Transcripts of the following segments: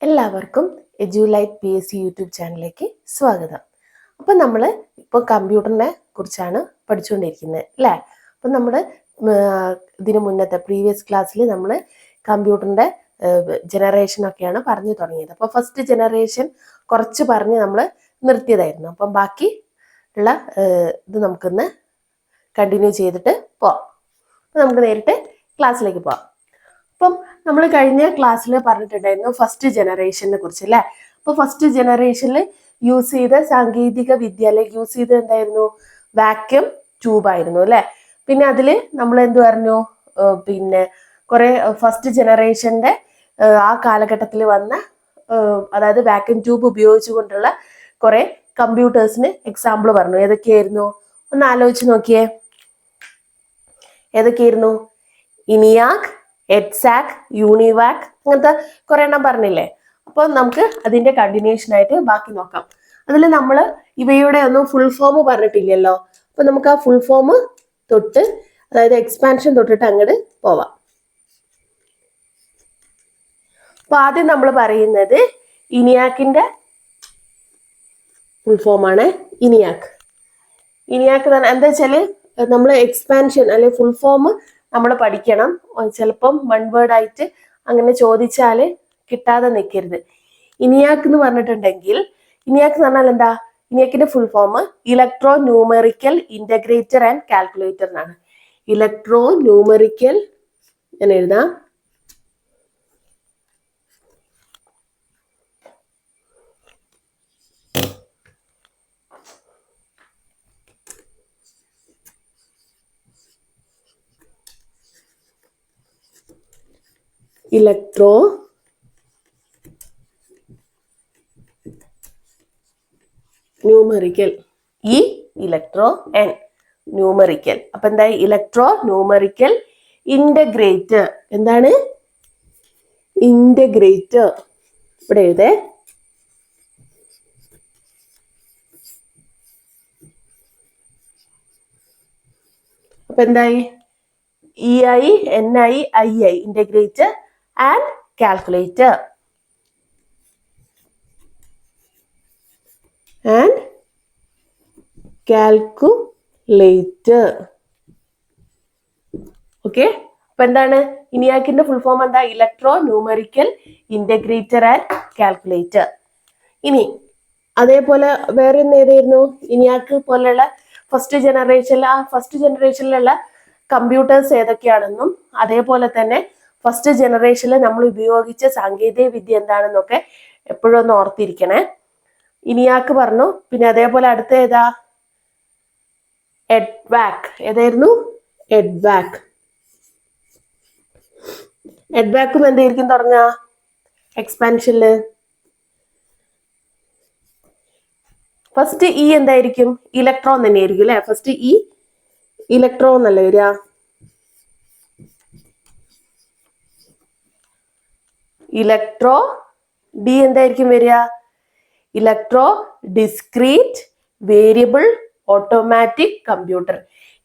എല്ലാവർക്കും എഡ്യൂലൈറ്റ് PSC YouTube ചാനലിലേക്ക് സ്വാഗതം. അപ്പം നമ്മൾ ഇപ്പോൾ കമ്പ്യൂട്ടറിനെ കുറിച്ചാണ് പഠിച്ചുകൊണ്ടിരിക്കുന്നത് അല്ലേ? അപ്പം നമ്മൾ ഇതിന് മുന്നത്തെ പ്രീവിയസ് ക്ലാസ്സിൽ നമ്മൾ കമ്പ്യൂട്ടറിൻ്റെ ജനറേഷനൊക്കെയാണ് പറഞ്ഞു തുടങ്ങിയത്. അപ്പോൾ ഫസ്റ്റ് ജനറേഷൻ കുറച്ച് പറഞ്ഞ് നമ്മൾ നിർത്തിയതായിരുന്നു. അപ്പം ബാക്കി ഉള്ള ഇത് നമുക്കൊന്ന് കണ്ടിന്യൂ ചെയ്തിട്ട് പോവാം. അപ്പം നമുക്ക് നേരിട്ട് ക്ലാസ്സിലേക്ക് പോവാം. അപ്പം നമ്മൾ കഴിഞ്ഞ ക്ലാസ്സിൽ പറഞ്ഞിട്ടുണ്ടായിരുന്നു ഫസ്റ്റ് ജനറേഷനെ കുറിച്ച് അല്ലേ? അപ്പോൾ ഫസ്റ്റ് ജനറേഷനിൽ യൂസ് ചെയ്ത സാങ്കേതിക വിദ്യ അല്ലെങ്കിൽ യൂസ് ചെയ്തത് എന്തായിരുന്നു? വാക്യൂം ട്യൂബ് ആയിരുന്നു അല്ലേ? പിന്നെ അതിൽ നമ്മൾ എന്ത് പറഞ്ഞു? പിന്നെ കുറെ ഫസ്റ്റ് ജനറേഷന്റെ ആ കാലഘട്ടത്തിൽ വന്ന അതായത് വാക്യൂം ട്യൂബ് ഉപയോഗിച്ചുകൊണ്ടുള്ള കുറെ കമ്പ്യൂട്ടേഴ്സിന് എക്സാമ്പിൾ പറഞ്ഞു. ഏതൊക്കെയായിരുന്നു? ഒന്ന് ആലോചിച്ച് നോക്കിയേ. ഏതൊക്കെയായിരുന്നു? ഇനിയാക്, എഡ്സാക്, യൂണിവാക്, അങ്ങനത്തെ കുറെ എണ്ണം പറഞ്ഞില്ലേ? അപ്പോൾ നമുക്ക് അതിന്റെ കണ്ടിന്യൂഷൻ ആയിട്ട് ബാക്കി നോക്കാം. അതിൽ നമ്മൾ ഇവയുടെ ഒന്നും ഫുൾ ഫോം പറഞ്ഞിട്ടില്ലല്ലോ. അപ്പൊ നമുക്ക് ആ ഫുൾ ഫോം തൊട്ട്, അതായത് എക്സ്പാൻഷൻ തൊട്ടിട്ട് അങ്ങോട്ട് പോവാം. അപ്പൊ ആദ്യം നമ്മൾ പറയുന്നത് ഇനിയാക്കിന്റെ ഫുൾ ഫോം ആണ്. ഇനിയാക് എന്താ വെച്ചാല് നമ്മൾ എക്സ്പാൻഷൻ അല്ലെ ഫുൾ ഫോം നമ്മൾ പഠിക്കണം. ചിലപ്പം വൺ വേർഡ് ആയിട്ട് അങ്ങനെ ചോദിച്ചാല് കിട്ടാതെ നിൽക്കരുത്. ഇനിയാക് എന്ന് പറഞ്ഞിട്ടുണ്ടെങ്കിൽ, ഇനിയാക് എന്ന് പറഞ്ഞാൽ എന്താ? ഇനിയാക്കിന്റെ full form electro numerical integrator and calculator എന്നാണ്. ഇലക്ട്രോ ന്യൂമെറിക്കൽ, ഞാൻ എഴുതാം, ഇലക്ട്രോ ന്യൂമെറിക്കൽ, ഈ ഇലക്ട്രോ എൻ ന്യൂമെറിക്കൽ. അപ്പൊ എന്താ? Electro numerical integrator. എന്താണ്? ഇന്റഗ്രേറ്റർ. ഇവിടെ എഴുതേ. അപ്പൊ എന്തായി? EI, integrator and calculator. Okay. അപ്പൊ എന്താണ് ഇനിയാക്കിന്റെ ഫുൾ ഫോം? എന്താ? Electro numerical integrator and calculator. ഇനി അതേപോലെ വേറെ ഏതായിരുന്നു? ഇനിയാക്ക് പോലെയുള്ള ഫസ്റ്റ് ജനറേഷനിലുള്ള കമ്പ്യൂട്ടേഴ്സ് ഏതൊക്കെയാണെന്നും അതേപോലെ തന്നെ ഫസ്റ്റ് ജനറേഷനിൽ നമ്മൾ ഉപയോഗിച്ച സാങ്കേതിക വിദ്യ എന്താണെന്നൊക്കെ എപ്പോഴും ഒന്ന് ഓർത്തിരിക്കണേ. ഇനിയാക്ക് പറഞ്ഞു. പിന്നെ അതേപോലെ അടുത്ത ഏതാ? എഡ്വാക്. ഏതായിരുന്നു? എഡ്വാക്. എഡ്വാക്കും എന്തായിരിക്കും തുടങ്ങുക എക്സ്പാൻഷനില്? ഫസ്റ്റ് ഇ എന്തായിരിക്കും? ഇലക്ട്രോൺ തന്നെയായിരിക്കും അല്ലെ? ഫസ്റ്റ് ഇ ഇലക്ട്രോൺ എന്നല്ലേ വരിക? ഇലക്ട്രോ. ഡി എന്തായിരിക്കും വരിക? Electro discrete variable automatic computer.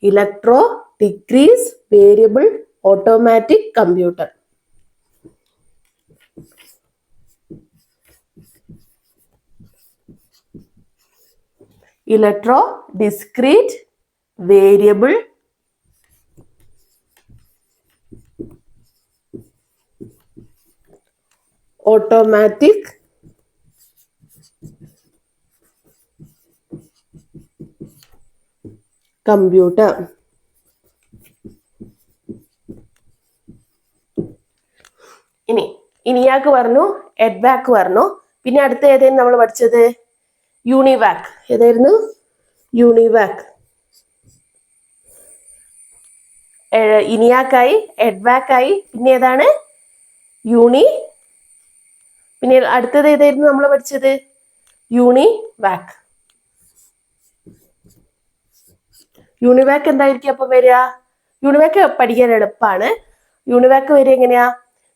Electro decrease variable automatic computer. Electro discrete variable automatic computer. ENIAC പറഞ്ഞു, എഡ്വാക് പറഞ്ഞു. പിന്നെ അടുത്ത ഏതായിരുന്നു നമ്മൾ പഠിച്ചത്? യൂണിവാക്. ഏതായിരുന്നു? യൂണിവാക്. ഇനിയാക്കായി, എഡ്വാക്കായി, പിന്നെ ഏതാണ്? പിന്നെ അടുത്തത് ഏതായിരുന്നു നമ്മൾ പഠിച്ചത്? യൂണിവാക്. യൂണിവാക് എന്തായിരിക്കും അപ്പൊ വരിക? യൂണിവാക് പഠിക്കാൻ എളുപ്പമാണ്. യൂണിവാക് വരിക എങ്ങനെയാ?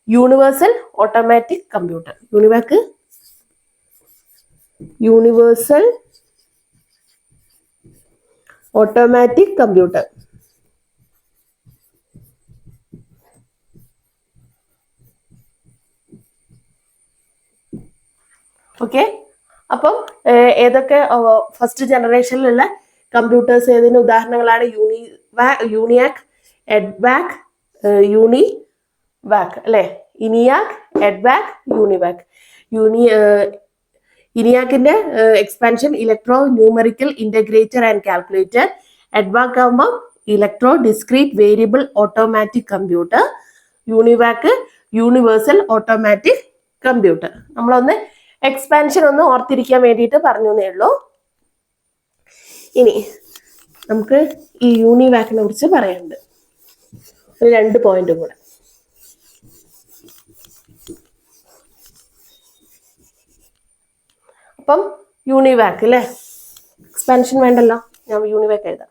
Universal automatic computer. Universal automatic computer. Okay. അപ്പം ഏതൊക്കെ ഫസ്റ്റ് ജനറേഷനിലുള്ള കമ്പ്യൂട്ടേഴ്സ് ഏതിന് ഉദാഹരണങ്ങളാണ്? യൂണിയാക്, എഡ്വാക്, യൂണിവാക് അല്ലെ? ENIAC, EDVAC, UNIVAC. ഇനിയാക്കിന്റെ expansion electro numerical integrator and calculator. EDVAC ആകുമ്പോൾ electro discrete variable automatic computer. UNIVAC universal automatic computer. നമ്മളൊന്ന് എക്സ്പാൻഷൻ ഒന്ന് ഓർത്തിരിക്കാൻ വേണ്ടിയിട്ട് പറഞ്ഞേ ഉള്ളൂ. ഇനി നമുക്ക് ഈ യൂണിവാക്കിനെ കുറിച്ച് പറയാനുണ്ട് ഒരു 2 പോയിന്റ് കൂടെ. അപ്പം യൂണിവാക് അല്ലെ, എക്സ്പാൻഷൻ വേണ്ടല്ലോ, ഞാൻ യൂണിവാക് എഴുതാം.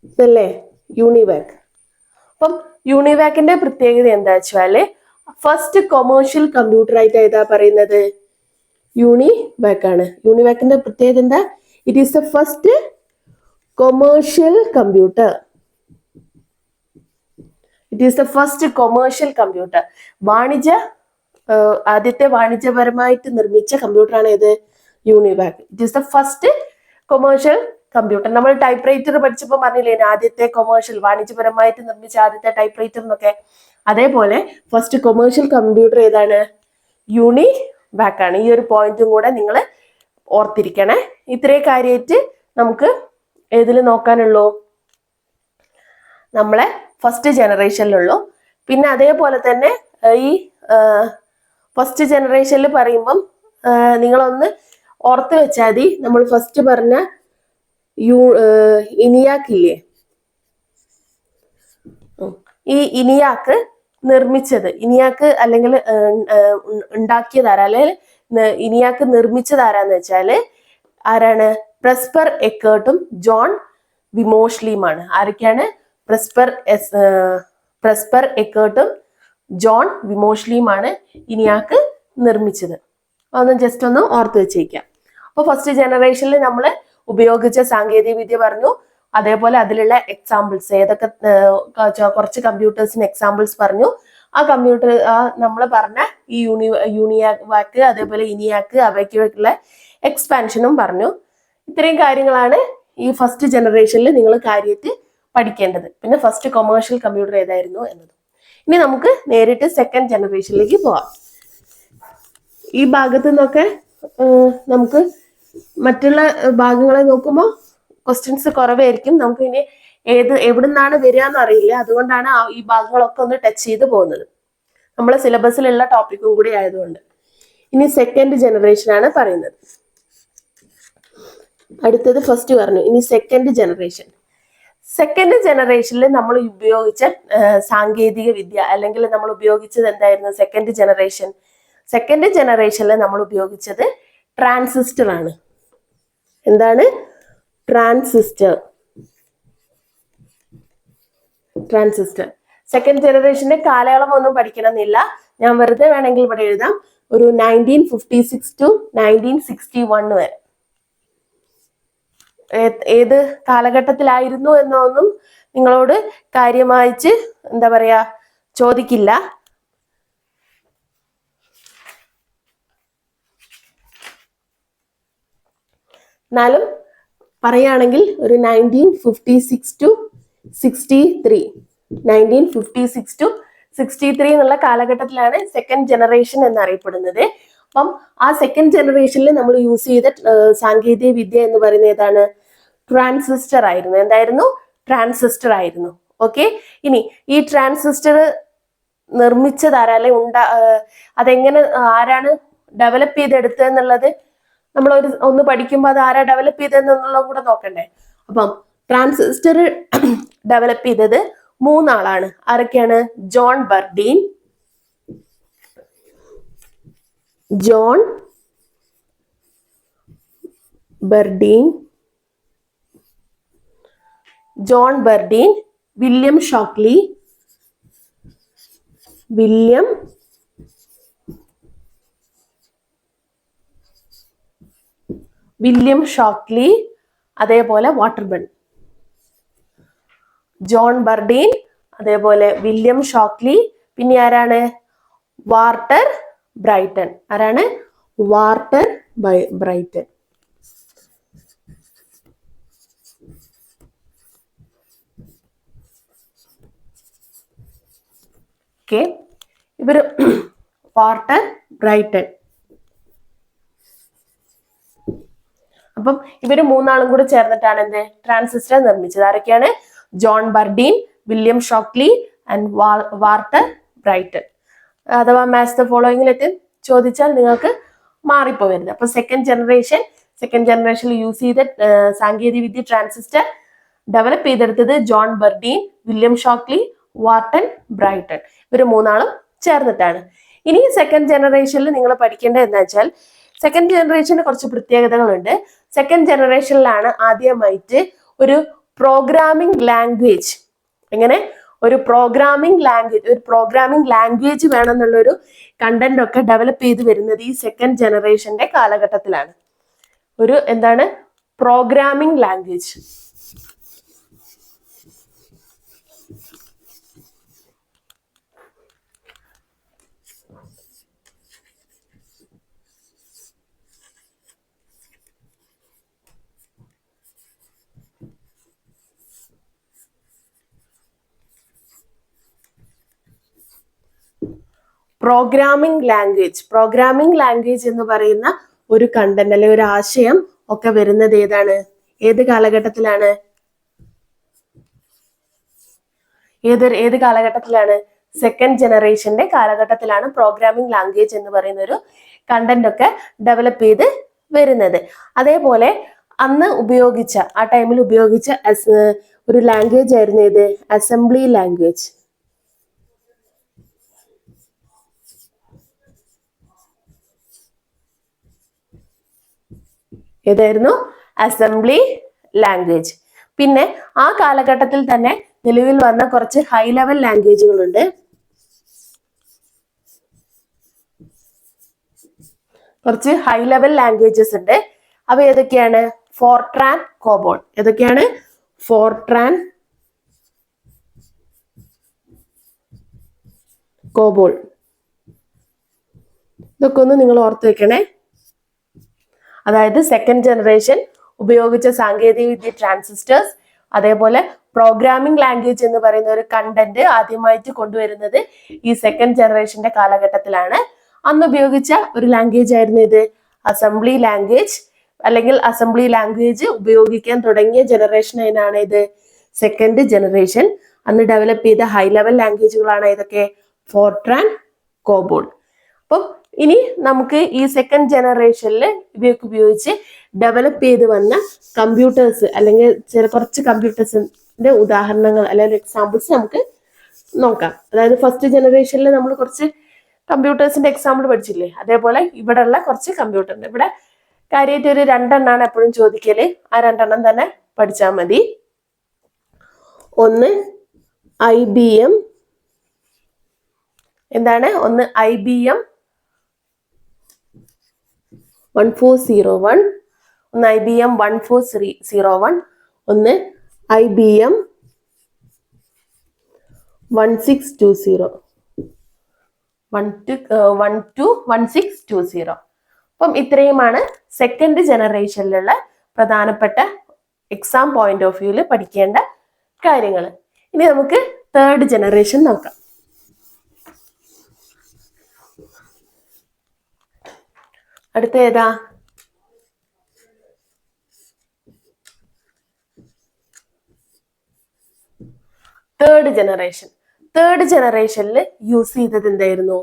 ഇതല്ലേ യൂണിവാക്. അപ്പം യൂണിവാക്കിന്റെ പ്രത്യേകത എന്താ വെച്ചാല് ഫസ്റ്റ് കൊമേഴ്ഷ്യൽ കമ്പ്യൂട്ടർ ആയിട്ട് ഏതാ പറയുന്നത്? യൂണിവാക് ആണ്. യൂണിവാക്കിന്റെ പ്രത്യേകത എന്താ? It is the first commercial computer. It is the first commercial computer. ആദ്യത്തെ വാണിജ്യപരമായിട്ട് നിർമ്മിച്ച കമ്പ്യൂട്ടറാണ് ഏത്? UNIVAC. It is the first commercial computer. നമ്മൾ ടൈപ്പ് റൈറ്റർ പഠിച്ചപ്പോൾ പറഞ്ഞില്ലേ ആദ്യത്തെ കൊമേഴ്ഷ്യൽ വാണിജ്യപരമായിട്ട് നിർമ്മിച്ച ആദ്യത്തെ ടൈപ്പ് റൈറ്റർ എന്നൊക്കെ. അതേപോലെ ഫസ്റ്റ് കൊമേഴ്ഷ്യൽ കമ്പ്യൂട്ടർ ഏതാണ്? യൂണിവാക് ആണ്. ഈ ഒരു പോയിന്റും കൂടെ നിങ്ങൾ ഓർത്തിരിക്കണേ. ഇത്രയും കാര്യമായിട്ട് നമുക്ക് ഏതിൽ നോക്കാനുള്ളൂ? നമ്മളെ ഫസ്റ്റ് ജനറേഷനിലുള്ളൂ. പിന്നെ അതേപോലെ തന്നെ ഈ ഫസ്റ്റ് ജനറേഷനിൽ പറയുമ്പം നിങ്ങളൊന്ന് ഓർത്ത് വെച്ചാൽ മതി, നമ്മൾ ഫസ്റ്റ് പറഞ്ഞ ഇനിയാക്ക് ഇല്ലേ, ഈ ഇനിയാക്ക് നിർമ്മിച്ചത്, ഇനിയാക്ക് അല്ലെങ്കിൽ ഉണ്ടാക്കിയതാരാ, അല്ലെങ്കിൽ ഇനിയാക്ക് നിർമ്മിച്ചതാരാന്ന് വെച്ചാല് ആരാണ്? പ്രെസ്പർ എക്കേർട്ടും ജോൺ വിമോഷ്ലിയുമാണ്. ആരൊക്കെയാണ്? പ്രെസ്പർ എക്കേർട്ടും ജോൺ വിമോഷ്ലിയുമാണ് ഇനിയാക്ക് നിർമ്മിച്ചത്. അതൊന്ന് ജസ്റ്റ് ഒന്ന് ഓർത്ത് വെച്ചേക്കാം. അപ്പൊ ഫസ്റ്റ് ജനറേഷനിൽ നമ്മൾ ഉപയോഗിച്ച സാങ്കേതിക വിദ്യ പറഞ്ഞു. അതേപോലെ അതിലുള്ള എക്സാമ്പിൾസ് ഏതൊക്കെ, കുറച്ച് കമ്പ്യൂട്ടേഴ്സിന് എക്സാമ്പിൾസ് പറഞ്ഞു. ആ കമ്പ്യൂട്ടർ നമ്മൾ പറഞ്ഞ ഈ യൂണിവാക് അതേപോലെ ഇനിയാക്ക് അവയ്ക്കുള്ള എക്സ്പാൻഷനും പറഞ്ഞു. ഇത്രയും കാര്യങ്ങളാണ് ഈ ഫസ്റ്റ് ജനറേഷനിൽ നിങ്ങൾ കാര്യമായിട്ട് പഠിക്കേണ്ടത്. പിന്നെ ഫസ്റ്റ് കൊമേഴ്ഷ്യൽ കമ്പ്യൂട്ടർ ഏതായിരുന്നു എന്നത്. ഇനി നമുക്ക് നേരിട്ട് സെക്കൻഡ് ജനറേഷനിലേക്ക് പോവാം. ഈ ഭാഗത്തു നിന്നൊക്കെ നമുക്ക് മറ്റുള്ള ഭാഗങ്ങളെ നോക്കുമ്പോൾ ക്വസ്റ്റ്യൻസ് കുറവായിരിക്കും. നമുക്ക് ഇനി എവിടുന്നാണ് വരിക എന്നറിയില്ല. അതുകൊണ്ടാണ് ഈ ഭാഗങ്ങളൊക്കെ ഒന്ന് ടച്ച് ചെയ്ത് പോകുന്നത്, നമ്മളെ സിലബസിലുള്ള ടോപ്പിക്കും കൂടി ആയതുകൊണ്ട്. ഇനി സെക്കൻഡ് ജനറേഷൻ ആണ് പറയുന്നത്. അടുത്തത് ഫസ്റ്റ് പറഞ്ഞു, ഇനി സെക്കൻഡ് ജനറേഷൻ. സെക്കൻഡ് ജനറേഷനിൽ നമ്മൾ ഉപയോഗിച്ച സാങ്കേതിക വിദ്യ അല്ലെങ്കിൽ നമ്മൾ ഉപയോഗിച്ചത് എന്തായിരുന്നു? സെക്കൻഡ് ജനറേഷനിൽ നമ്മൾ ഉപയോഗിച്ചത് ട്രാൻസിസ്റ്റർ ആണ്. എന്താണ്? ട്രാൻസിസ്റ്റർ. സെക്കൻഡ് ജനറേഷന്റെ കാലയളവ് ഒന്നും പഠിക്കണമെന്നില്ല, ഞാൻ വെറുതെ വേണമെങ്കിൽ ഇവിടെ എഴുതാം. ഒരു 1956 to 1961 വരെ. ഏത് കാലഘട്ടത്തിലായിരുന്നു എന്നൊന്നും നിങ്ങളോട് കാര്യമായിട്ട് എന്താ പറയാ ചോദിക്കില്ല. എന്നാലും പറയുകയാണെങ്കിൽ ഒരു 1956 to 63 എന്നുള്ള കാലഘട്ടത്തിലാണ് സെക്കൻഡ് ജനറേഷൻ എന്നറിയപ്പെടുന്നത്. അപ്പം ആ സെക്കൻഡ് ജനറേഷനിൽ നമ്മൾ യൂസ് ചെയ്ത സാങ്കേതിക വിദ്യ എന്ന് പറയുന്നത് ഏതാണ്? ട്രാൻസിസ്റ്റർ ആയിരുന്നു. എന്തായിരുന്നു? ട്രാൻസിസ്റ്റർ ആയിരുന്നു. ഓക്കെ. ഇനി ഈ ട്രാൻസിസ്റ്റർ നിർമ്മിച്ചതാരാ, അല്ലെ അതെങ്ങനെ, ആരാണ് ഡെവലപ്പ് ചെയ്തെടുത്തതെന്നുള്ളത് നമ്മൾ ഒന്ന് പഠിക്കുമ്പോൾ അത് ആരാ ഡെവലപ്പ് ചെയ്തതെന്നുള്ളത് കൂടെ നോക്കണ്ടേ. അപ്പം ട്രാൻസിസ്റ്റർ ഡെവലപ്പ് ചെയ്തത് 3 ആളാണ്. ആരൊക്കെയാണ്? ജോൺ ബർഡീൻ, വില്യം ഷോക്ലി, അതേപോലെ വാട്ടർബൺ. ജോൺ ബർഡീൻ, അതേപോലെ വില്യം ഷോക്ലി, പിന്നെ ആരാണ്? Walter Brattain. ആരാണ്? Walter Brattain. ഓക്കെ, ഇവര് വാർട്ടർ ബ്രൈറ്റൺ. അപ്പം ഇവര് മൂന്നാളും കൂടെ ചേർന്നിട്ടാണ് എന്ത് ട്രാൻസിസ്റ്റർ നിർമ്മിച്ചത്. ആരൊക്കെയാണ്? John Bardeen, William Shockley and Walter Brattain. അഥവാ മാച്ച് ദ ഫോളോയിങ്ങിലെത്തി ചോദിച്ചാൽ നിങ്ങൾക്ക് മാറിപ്പോവരുത്. അപ്പൊ സെക്കൻഡ് ജനറേഷനിൽ യൂസ് ചെയ്ത സാങ്കേതിക വിദ്യ ട്രാൻസിസ്റ്റർ ഡെവലപ്പ് ചെയ്തെടുത്തത് John Bardeen, William Shockley, Walter Brattain. ഇവര് മൂന്നാളും ചേർന്നിട്ടാണ്. ഇനി സെക്കൻഡ് ജനറേഷനിൽ നിങ്ങൾ പഠിക്കേണ്ടത് എന്താ വെച്ചാൽ, സെക്കൻഡ് ജനറേഷന് കുറച്ച് പ്രത്യേകതകളുണ്ട്. സെക്കൻഡ് ജനറേഷനിലാണ് ആദ്യമായിട്ട് ഒരു പ്രോഗ്രാമിംഗ് ലാംഗ്വേജ്, എങ്ങനെ ഒരു പ്രോഗ്രാമിംഗ് ലാംഗ്വേജ് വേണം എന്നുള്ളൊരു കണ്ടന്റ് ഒക്കെ ഡെവലപ്പ് ചെയ്ത് വരുന്നത് ഈ സെക്കൻഡ് ജനറേഷന്റെ കാലഘട്ടത്തിലാണ്. ഒരു എന്താണ് പ്രോഗ്രാമിംഗ് ലാംഗ്വേജ്. പ്രോഗ്രാമിംഗ് ലാംഗ്വേജ് എന്ന് പറയുന്ന ഒരു കണ്ടന്റ് അല്ലെങ്കിൽ ഒരു ആശയം ഒക്കെ വരുന്നത് ഏതാണ്? ഏത് കാലഘട്ടത്തിലാണ്? ഏത് കാലഘട്ടത്തിലാണ്? സെക്കൻഡ് ജനറേഷന്റെ കാലഘട്ടത്തിലാണ് പ്രോഗ്രാമിംഗ് ലാംഗ്വേജ് എന്ന് പറയുന്ന ഒരു കണ്ടന്റ് ഒക്കെ ഡെവലപ്പ് ചെയ്ത് വരുന്നത്. അതേപോലെ അന്ന് ഉപയോഗിച്ച ആ ടൈമിൽ ഉപയോഗിച്ച ഒരു ലാംഗ്വേജ് ആയിരുന്നു ഏത്? Assembly language. ഏതായിരുന്നു? Assembly language. പിന്നെ ആ കാലഘട്ടത്തിൽ തന്നെ നിലവിൽ വന്ന കുറച്ച് ഹൈ ലെവൽ ലാംഗ്വേജുകളുണ്ട്. കുറച്ച് ഹൈ ലെവൽ ലാംഗ്വേജസ് ഉണ്ട്. അവ ഏതൊക്കെയാണ്? Fortran, COBOL. ഏതൊക്കെയാണ്? Fortran, COBOL. ഇതൊക്കെ ഒന്ന് നിങ്ങൾ ഓർത്ത് വെക്കണേ. അതായത് സെക്കൻഡ് ജനറേഷൻ ഉപയോഗിച്ച സാങ്കേതിക വിദ്യ ട്രാൻസിസ്റ്റേഴ്സ്, അതേപോലെ പ്രോഗ്രാമിംഗ് ലാംഗ്വേജ് എന്ന് പറയുന്ന ഒരു കണ്ടന്റ് ആദ്യമായിട്ട് കൊണ്ടുവരുന്നത് ഈ സെക്കൻഡ് ജനറേഷന്റെ കാലഘട്ടത്തിലാണ്. അന്ന് ഉപയോഗിച്ച ഒരു ലാംഗ്വേജ് ആയിരുന്നു ഇത് അസംബ്ലി ലാംഗ്വേജ്, അല്ലെങ്കിൽ അസംബ്ലി ലാംഗ്വേജ് ഉപയോഗിക്കാൻ തുടങ്ങിയ ജനറേഷൻ ഏതാണ്? ഇത് സെക്കൻഡ് ജനറേഷൻ. അന്ന് ഡെവലപ്പ് ചെയ്ത ഹൈ ലെവൽ ലാംഗ്വേജുകളാണ് ഇതൊക്കെ ഫോർട്രാൻ, കോബോൾ. അപ്പം ഇനി നമുക്ക് ഈ സെക്കൻഡ് ജനറേഷനിൽ ഇവയൊക്കെ ഉപയോഗിച്ച് ഡെവലപ്പ് ചെയ്ത് വന്ന കമ്പ്യൂട്ടേഴ്സ് അല്ലെങ്കിൽ കുറച്ച് കമ്പ്യൂട്ടേഴ്സിന്റെ ഉദാഹരണങ്ങൾ അല്ലെങ്കിൽ എക്സാമ്പിൾസ് നമുക്ക് നോക്കാം. അതായത് ഫസ്റ്റ് ജനറേഷനിൽ നമ്മൾ കുറച്ച് കമ്പ്യൂട്ടേഴ്സിന്റെ എക്സാമ്പിൾ പഠിച്ചില്ലേ, അതേപോലെ ഇവിടെ ഉള്ള കുറച്ച് കമ്പ്യൂട്ടറിന്റെ ഇവിടെ കാര്യമായിട്ട് ഒരു 2 എണ്ണമാണ് എപ്പോഴും ചോദിക്കല്. ആ 2 എണ്ണം തന്നെ പഠിച്ചാൽ മതി. ഒന്ന് IBM, എന്താണ്? ഒന്ന് IBM 1401, ഒന്ന് IBM 1401, ഒന്ന് IBM 1620, 1620. അപ്പം ഇത്രയുമാണ് സെക്കൻഡ് ജനറേഷനിലുള്ള പ്രധാനപ്പെട്ട എക്സാം പോയിന്റ് ഓഫ് വ്യൂവിൽ പഠിക്കേണ്ട കാര്യങ്ങൾ. ഇനി നമുക്ക് തേർഡ് ജനറേഷൻ നോക്കാം. അടുത്ത ഏതാ? തേർഡ് ജനറേഷനിൽ യൂസ് ചെയ്തത് എന്തായിരുന്നു?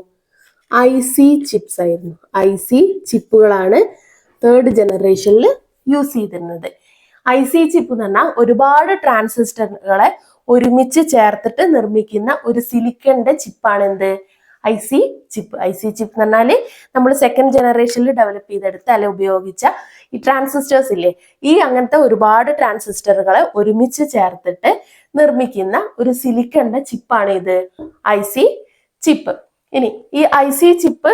IC ചിപ്സ് ആയിരുന്നു. IC ചിപ്പുകളാണ് തേർഡ് ജനറേഷനിൽ യൂസ് ചെയ്തിരുന്നത്. IC ചിപ്പ് എന്ന് പറഞ്ഞാൽ ഒരുപാട് ട്രാൻസിസ്റ്ററുകളെ ഒരുമിച്ച് ചേർത്തിട്ട് നിർമ്മിക്കുന്ന ഒരു സിലിക്കണിന്റെ ചിപ്പാണ് എന്ത്? IC chip. IC ചിപ്പ് എന്ന് പറഞ്ഞാല് നമ്മൾ സെക്കൻഡ് ജനറേഷനിൽ ഡെവലപ്പ് ചെയ്തെടുത്ത അല്ലെ ഉപയോഗിച്ച ഈ ട്രാൻസിസ്റ്റേഴ്സ് ഇല്ലേ, ഈ അങ്ങനത്തെ ഒരുപാട് ട്രാൻസിസ്റ്ററുകളെ ഒരുമിച്ച് ചേർത്തിട്ട് നിർമ്മിക്കുന്ന ഒരു സിലിക്കണിന്റെ ചിപ്പാണ് ഇത് IC ചിപ്പ്. ഇനി ഈ IC ചിപ്പ്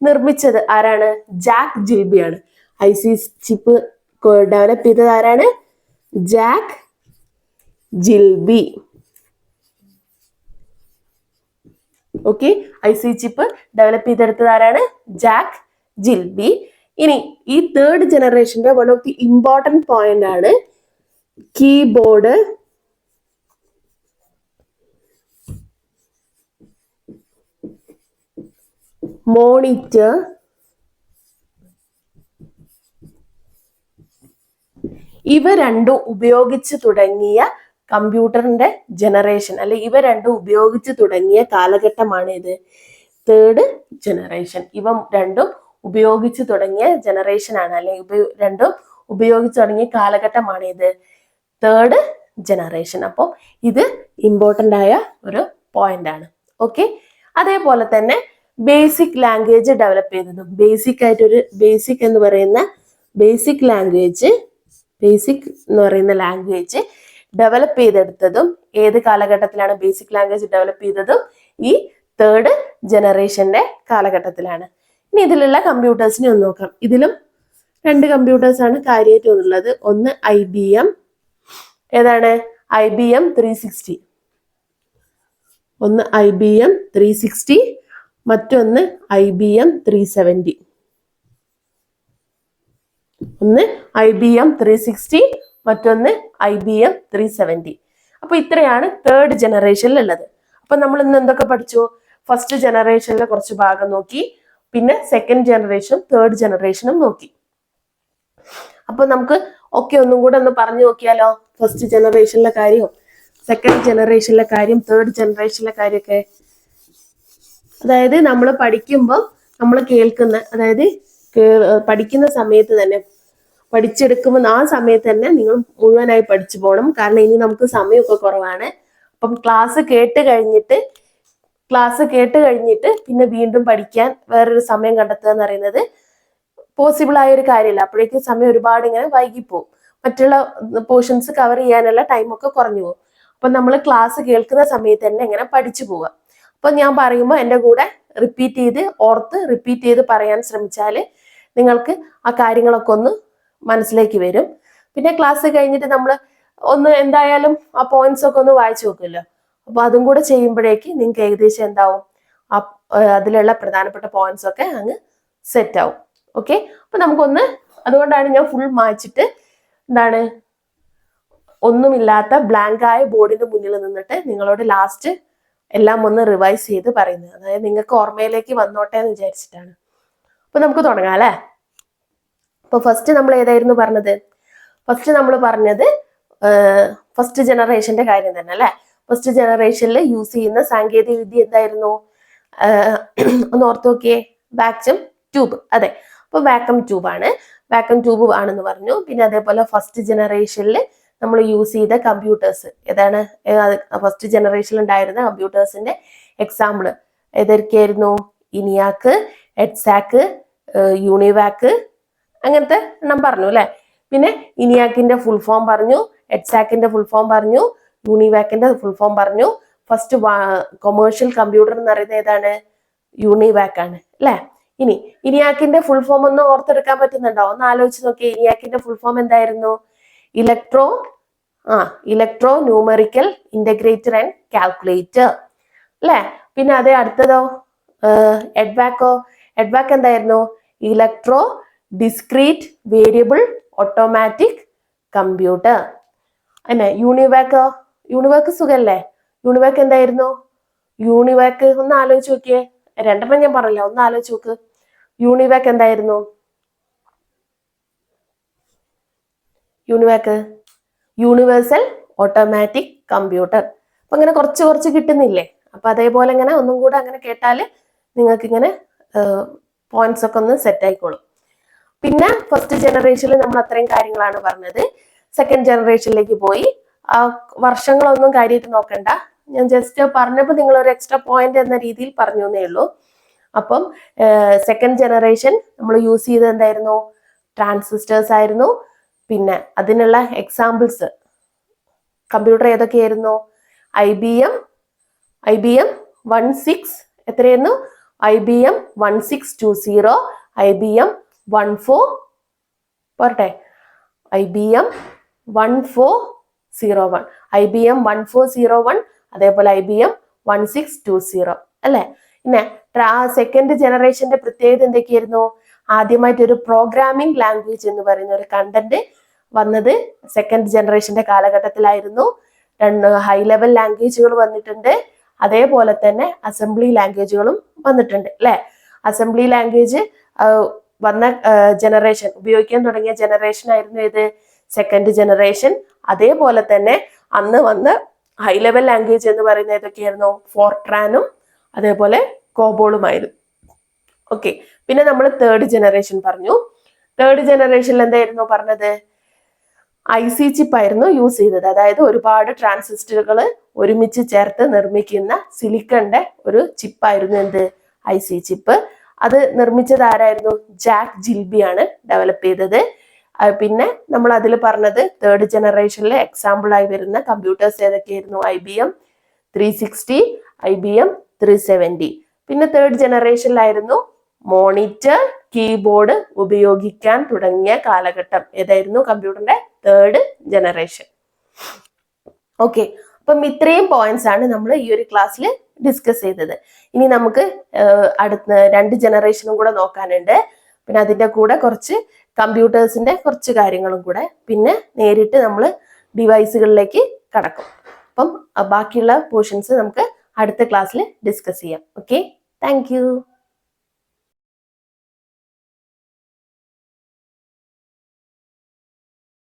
നിർമ്മിച്ചത് ആരാണ്? ജാക്ക് ജിൽബിയാണ്. IC ചിപ്പ് ഡെവലപ്പ് ചെയ്തത് ആരാണ്? Jack Kilby. Okay, IC chip develop ചെയ്തെടുത്തത് ആരാണ്? Jack Kilby. ഇനി ഈ തേർഡ് ജനറേഷന്റെ one of the important point ആണ് കീബോർഡ്, മോണിറ്റർ, ഇവ രണ്ടും ഉപയോഗിച്ച് തുടങ്ങിയ കമ്പ്യൂട്ടറിന്റെ ജനറേഷൻ, അല്ലെ ഇവ രണ്ടും ഉപയോഗിച്ച് തുടങ്ങിയ കാലഘട്ടമാണ് ഇത് തേർഡ് ജനറേഷൻ. ഇവ രണ്ടും ഉപയോഗിച്ച് തുടങ്ങിയ ജനറേഷൻ ആണ്, അല്ലെ രണ്ടും ഉപയോഗിച്ച് തുടങ്ങിയ കാലഘട്ടമാണ് ഇത് തേർഡ് ജനറേഷൻ. അപ്പോൾ ഇത് ഇമ്പോർട്ടൻ്റ് ആയ ഒരു പോയിന്റ് ആണ്. ഓക്കെ, അതേപോലെ തന്നെ ബേസിക് ലാംഗ്വേജ് ഡെവലപ്പ് ചെയ്തതും, ബേസിക് ആയിട്ടൊരു ബേസിക് എന്ന് പറയുന്ന ബേസിക് എന്ന് പറയുന്ന ലാംഗ്വേജ് ഡെവലപ്പ് ചെയ്തെടുത്തതും ഏത് കാലഘട്ടത്തിലാണ്? ബേസിക് ലാംഗ്വേജ് ഡെവലപ്പ് ചെയ്തതും ഈ തേർഡ് ജനറേഷന്റെ കാലഘട്ടത്തിലാണ്. ഇനി ഇതിലുള്ള കമ്പ്യൂട്ടേഴ്സിനെ ഒന്ന് നോക്കാം. ഇതിലും 2 കമ്പ്യൂട്ടേഴ്സ് ആണ് കാര്യമായിട്ട് ഉള്ളത്. ഒന്ന് IBM, ഏതാണ്? IBM 360. ഒന്ന് IBM 360, മറ്റൊന്ന് IBM 370. ഒന്ന് IBM 360, മറ്റൊന്ന് IBM 370. അപ്പൊ ഇത്രയാണ് തേർഡ് ജനറേഷനിൽ ഉള്ളത്. അപ്പൊ നമ്മൾ ഇന്ന് എന്തൊക്കെ പഠിച്ചു? ഫസ്റ്റ് ജനറേഷനിലെ കുറച്ച് ഭാഗം നോക്കി, പിന്നെ സെക്കൻഡ് ജനറേഷനും തേർഡ് ജനറേഷനും നോക്കി. അപ്പൊ നമുക്ക് ഒക്കെ ഒന്നും കൂടെ ഒന്ന് പറഞ്ഞു നോക്കിയാലോ? ഫസ്റ്റ് ജനറേഷനിലെ കാര്യവും സെക്കൻഡ് ജനറേഷനിലെ കാര്യം, തേർഡ് ജനറേഷനിലെ കാര്യമൊക്കെ. അതായത് നമ്മൾ പഠിക്കുമ്പോൾ നമ്മൾ കേൾക്കുന്ന, അതായത് പഠിക്കുന്ന സമയത്ത് തന്നെ, പഠിച്ചെടുക്കുമ്പോൾ ആ സമയത്ത് തന്നെ നിങ്ങൾ മുഴുവനായി പഠിച്ചു പോകണം. കാരണം ഇനി നമുക്ക് സമയമൊക്കെ കുറവാണ്. അപ്പം ക്ലാസ് കേട്ട് കഴിഞ്ഞിട്ട് പിന്നെ വീണ്ടും പഠിക്കാൻ വേറൊരു സമയം കണ്ടെത്തുക എന്ന് പറയുന്നത് പോസിബിൾ ആയ ഒരു കാര്യമല്ല. അപ്പോഴേക്കും സമയം ഒരുപാട് ഇങ്ങനെ വൈകിപ്പോവും. മറ്റുള്ള പോർഷൻസ് കവർ ചെയ്യാനുള്ള ടൈമൊക്കെ കുറഞ്ഞു പോകും. അപ്പൊ നമ്മൾ ക്ലാസ് കേൾക്കുന്ന സമയത്ത് തന്നെ ഇങ്ങനെ പഠിച്ചു പോവുക. അപ്പൊ ഞാൻ പറയുമ്പോൾ എൻ്റെ കൂടെ റിപ്പീറ്റ് ചെയ്ത് പറയാൻ ശ്രമിച്ചാൽ നിങ്ങൾക്ക് ആ കാര്യങ്ങളൊക്കെ ഒന്ന് മനസ്സിലേക്ക് വരും. പിന്നെ ക്ലാസ് കഴിഞ്ഞിട്ട് നമ്മൾ ഒന്ന് എന്തായാലും ആ പോയിന്റ്സ് ഒക്കെ ഒന്ന് വായിച്ചു നോക്കുമല്ലോ. അപ്പൊ അതും കൂടെ ചെയ്യുമ്പോഴേക്ക് നിങ്ങൾക്ക് ഏകദേശം എന്താവും? അതിലുള്ള പ്രധാനപ്പെട്ട പോയിന്റ്സ് ഒക്കെ അങ്ങ് സെറ്റ് ആവും. ഓക്കെ, അപ്പൊ നമുക്കൊന്ന്, അതുകൊണ്ടാണ് ഞാൻ ഫുൾ മായ്ച്ചിട്ട് ഒന്നുമില്ലാത്ത ബ്ലാങ്ക് ആയ ബോർഡിന്റെ മുന്നിൽ നിന്നിട്ട് നിങ്ങളോട് ലാസ്റ്റ് എല്ലാം ഒന്ന് റിവൈസ് ചെയ്ത് പറയുന്നത്. അതായത് നിങ്ങൾക്ക് ഓർമ്മയിലേക്ക് വന്നോട്ടെ എന്ന് വിചാരിച്ചിട്ടാണ്. അപ്പൊ നമുക്ക് തുടങ്ങാം അല്ലേ? അപ്പൊ ഫസ്റ്റ് നമ്മൾ ഏതായിരുന്നു പറഞ്ഞത്? ഫസ്റ്റ് നമ്മൾ പറഞ്ഞത് ഫസ്റ്റ് ജനറേഷന്റെ കാര്യം തന്നെ അല്ലെ. ഫസ്റ്റ് ജനറേഷനിൽ യൂസ് ചെയ്യുന്ന സാങ്കേതിക വിദ്യ എന്തായിരുന്നു? ഒന്ന് ഓർത്ത് നോക്കിയേ. Vacuum tube. അതെ, അപ്പൊ വാക്യൂം ട്യൂബ് ആണെന്ന് പറഞ്ഞു. പിന്നെ അതേപോലെ ഫസ്റ്റ് ജനറേഷനിൽ നമ്മൾ യൂസ് ചെയ്ത കമ്പ്യൂട്ടേഴ്സ് ഏതാണ്? ഫസ്റ്റ് ജനറേഷനിൽ ഉണ്ടായിരുന്ന കമ്പ്യൂട്ടേഴ്സിന്റെ എക്സാമ്പിൾ ഏതൊക്കെയായിരുന്നു? ഇനിയാക്ക്, എഡ്സാക്ക്, യൂണിവാക്ക്, അങ്ങനത്തെ എണ്ണം പറഞ്ഞു അല്ലെ. പിന്നെ ഇനിയാക്കിന്റെ ഫുൾ ഫോം പറഞ്ഞു, എഡ്സാക്കിന്റെ ഫുൾ ഫോം പറഞ്ഞു, യൂണിവാക്കിന്റെ ഫുൾ ഫോം പറഞ്ഞു. ഫസ്റ്റ് കൊമേഴ്ഷ്യൽ കമ്പ്യൂട്ടർ എന്ന് പറയുന്നത് ഏതാണ്? യൂണിവാക്ക് ആണ് അല്ലെ. ഇനി ഇനിയാക്കിന്റെ ഫുൾ ഫോം ഒന്ന് ഓർത്തെടുക്കാൻ പറ്റുന്നുണ്ടോ? ഒന്ന് ആലോചിച്ച് നോക്കിയേ. ഇനിയാക്കിന്റെ ഫുൾ ഫോം എന്തായിരുന്നു? Electro numerical integrator and calculator അല്ലെ. പിന്നെ അതേ അടുത്തതോ എഡ്വാക്ക് എന്തായിരുന്നു? Electro discrete variable automatic computer. അല്ലെ. യൂണിവാക്ക് സുഖല്ലേ? യൂണിവാക്ക് എന്തായിരുന്നു? യൂണിവാക്ക് ഒന്ന് ആലോചിച്ച് നോക്കിയേ. രണ്ടെണ്ണം ഞാൻ പറഞ്ഞല്ലോ, ഒന്ന് ആലോചിച്ച് നോക്ക്. യൂണിവാക്ക് എന്തായിരുന്നു? യൂണിവാക്ക് യൂണിവേഴ്സൽ ഓട്ടോമാറ്റിക് കമ്പ്യൂട്ടർ. അപ്പൊ ഇങ്ങനെ കുറച്ച് കിട്ടുന്നില്ലേ? അപ്പൊ അതേപോലെ ഇങ്ങനെ ഒന്നും കൂടെ അങ്ങനെ കേട്ടാല് നിങ്ങൾക്ക് ഇങ്ങനെ പോയിന്റ്സ് ഒക്കെ ഒന്ന് സെറ്റ് ആയിക്കോളും. പിന്നെ ഫസ്റ്റ് ജനറേഷനിൽ നമ്മൾ അത്രയും കാര്യങ്ങളാണ് പറഞ്ഞത്. സെക്കൻഡ് ജനറേഷനിലേക്ക് പോയി. ആ വർഷങ്ങളൊന്നും കാര്യമായിട്ട് നോക്കണ്ട, ഞാൻ ജസ്റ്റ് പറഞ്ഞപ്പോൾ നിങ്ങൾ ഒരു എക്സ്ട്രാ പോയിന്റ് എന്ന രീതിയിൽ പറഞ്ഞു എന്നേ ഉള്ളൂ. അപ്പം സെക്കൻഡ് ജനറേഷൻ നമ്മൾ യൂസ് ചെയ്തത് എന്തായിരുന്നു? ട്രാൻസിസ്റ്റേഴ്സ് ആയിരുന്നു. പിന്നെ അതിനുള്ള എക്സാമ്പിൾസ് കമ്പ്യൂട്ടർ ഏതൊക്കെയായിരുന്നു? IBM 16 എത്രയായിരുന്നു? IBM 1620, IBM 14 പോരട്ടെ, IBM 1401, IBM 1401, അതേപോലെ IBM 1620. അല്ലെ? പിന്നെ സെക്കൻഡ് ജനറേഷന്റെ പ്രത്യേകത എന്തൊക്കെയായിരുന്നു? ആദ്യമായിട്ട് ഒരു പ്രോഗ്രാമിംഗ് ലാംഗ്വേജ് എന്ന് പറയുന്ന ഒരു കണ്ടന്റ് വന്നത് സെക്കൻഡ് ജനറേഷന്റെ കാലഘട്ടത്തിലായിരുന്നു. ഹൈ ലെവൽ ലാംഗ്വേജുകൾ വന്നിട്ടുണ്ട്, അതേപോലെ തന്നെ അസംബ്ലി ലാംഗ്വേജുകളും വന്നിട്ടുണ്ട് അല്ലെ? അസംബ്ലി ലാംഗ്വേജ് വന്ന ജനറേഷൻ, ഉപയോഗിക്കാൻ തുടങ്ങിയ ജനറേഷൻ ആയിരുന്നു ഏത്? Second generation. അതേപോലെ തന്നെ അന്ന് വന്ന ഹൈ ലെവൽ ലാംഗ്വേജ് എന്ന് പറയുന്നത് ഏതൊക്കെയായിരുന്നു? ഫോർട്രാനും അതേപോലെ കോബോളുമായിരുന്നു. ഓക്കെ, പിന്നെ നമ്മൾ തേർഡ് ജനറേഷൻ പറഞ്ഞു. തേർഡ് ജനറേഷനിൽ എന്തായിരുന്നു പറഞ്ഞത്? IC ചിപ്പ് ആയിരുന്നു യൂസ് ചെയ്തത്. അതായത് ഒരുപാട് ട്രാൻസിസ്റ്ററുകൾ ഒരുമിച്ച് ചേർത്ത് നിർമ്മിക്കുന്ന സിലിക്കണിന്റെ ഒരു ചിപ്പായിരുന്നു എന്ത്? IC chip. അത് നിർമ്മിച്ചത് ആരായിരുന്നു? ജാക്ക് ജിൽബി ആണ് ഡെവലപ്പ് ചെയ്തത്. പിന്നെ നമ്മൾ അതിൽ പറഞ്ഞത് തേർഡ് ജനറേഷനിലെ എക്സാമ്പിൾ ആയി വരുന്ന കമ്പ്യൂട്ടേഴ്സ് ഏതൊക്കെയായിരുന്നു? IBM 360, IBM 370. പിന്നെ തേർഡ് ജനറേഷനിലായിരുന്നു മോണിറ്റർ, കീബോർഡ് ഉപയോഗിക്കാൻ തുടങ്ങിയ കാലഘട്ടം. ഏതായിരുന്നു? കമ്പ്യൂട്ടറിന്റെ തേർഡ് ജനറേഷൻ. ഓക്കെ, അപ്പം ഇത്രയും പോയിന്റ്സ് ആണ് നമ്മൾ ഈ ഒരു ക്ലാസ്സിൽ ഡിസ്കസ് ചെയ്തത്. ഇനി നമുക്ക് അടുത്ത 2 ജനറേഷനും കൂടെ നോക്കാനുണ്ട്. പിന്നെ അതിന്റെ കൂടെ കുറച്ച് കമ്പ്യൂട്ടേഴ്സിന്റെ കുറച്ച് കാര്യങ്ങളും കൂടെ, പിന്നെ നേരിട്ട് നമ്മൾ ഡിവൈസുകളിലേക്ക് കടക്കും. അപ്പം ബാക്കിയുള്ള പോർഷൻസ് നമുക്ക് അടുത്ത ക്ലാസ്സിൽ ഡിസ്കസ് ചെയ്യാം. Okay, thank you.